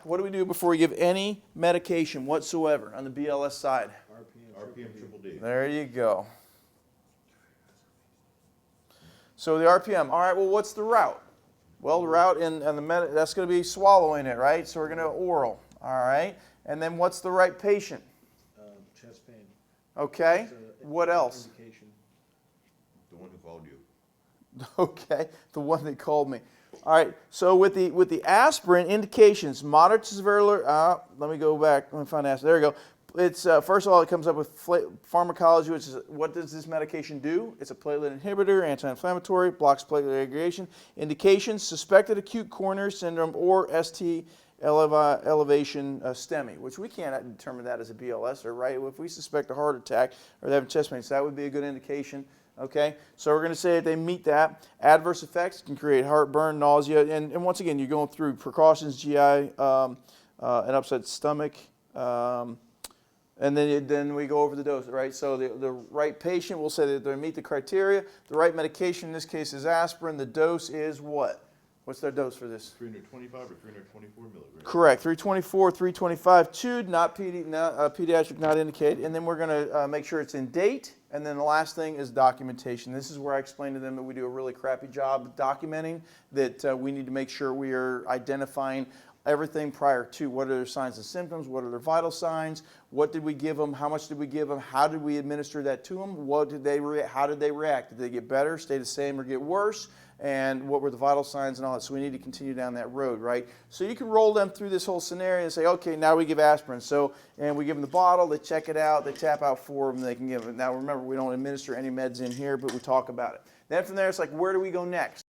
what do we do before we give any medication whatsoever on the BLS side? RPM triple D. There you go. So the RPM. All right, well, what's the route? Well, the route that's going to be swallowing it, right? So we're going to oral. All right. And then what's the right patient? Chest pain. Okay. What else? Indication. The one who called you. Okay, the one that called me. All right, so with the aspirin indications, moderate to severe. Let me go back. Let me find aspirin. There we go. It's first of all, it comes up with pharmacology, which is what does this medication do? It's a platelet inhibitor, anti-inflammatory, blocks platelet aggregation. Indications: suspected acute coronary syndrome or ST elevation STEMI, which we can't determine that as a BLS, right? If we suspect a heart attack or they have chest pain, so that would be a good indication. Okay, so we're going to say that they meet that. Adverse effects can create heartburn, nausea, and once again, you're going through precautions, GI, an upset stomach, and then we go over the dose, right? So the right patient, we'll say that they meet the criteria. The right medication, in this case, is aspirin. The dose is what? What's their dose for this? 325 or 324 milligrams. Correct, 324, 325, chewed, pediatric, not indicated. And then we're going to make sure it's in date. And then the last thing is documentation. This is where I explain to them that we do a really crappy job documenting, that we need to make sure we are identifying everything prior to what are their signs and symptoms, what are their vital signs, what did we give them, how much did we give them, how did we administer that to them, how did they react, did they get better, stay the same, or get worse, and what were the vital signs and all that. So we need to continue down that road, right? So you can roll them through this whole scenario and say, okay, now we give aspirin. And we give them the bottle, they check it out, they tap out 4 of them, they can give it. Now remember, we don't administer any meds in here, but we talk about it. Then from there, it's like, where do we go next?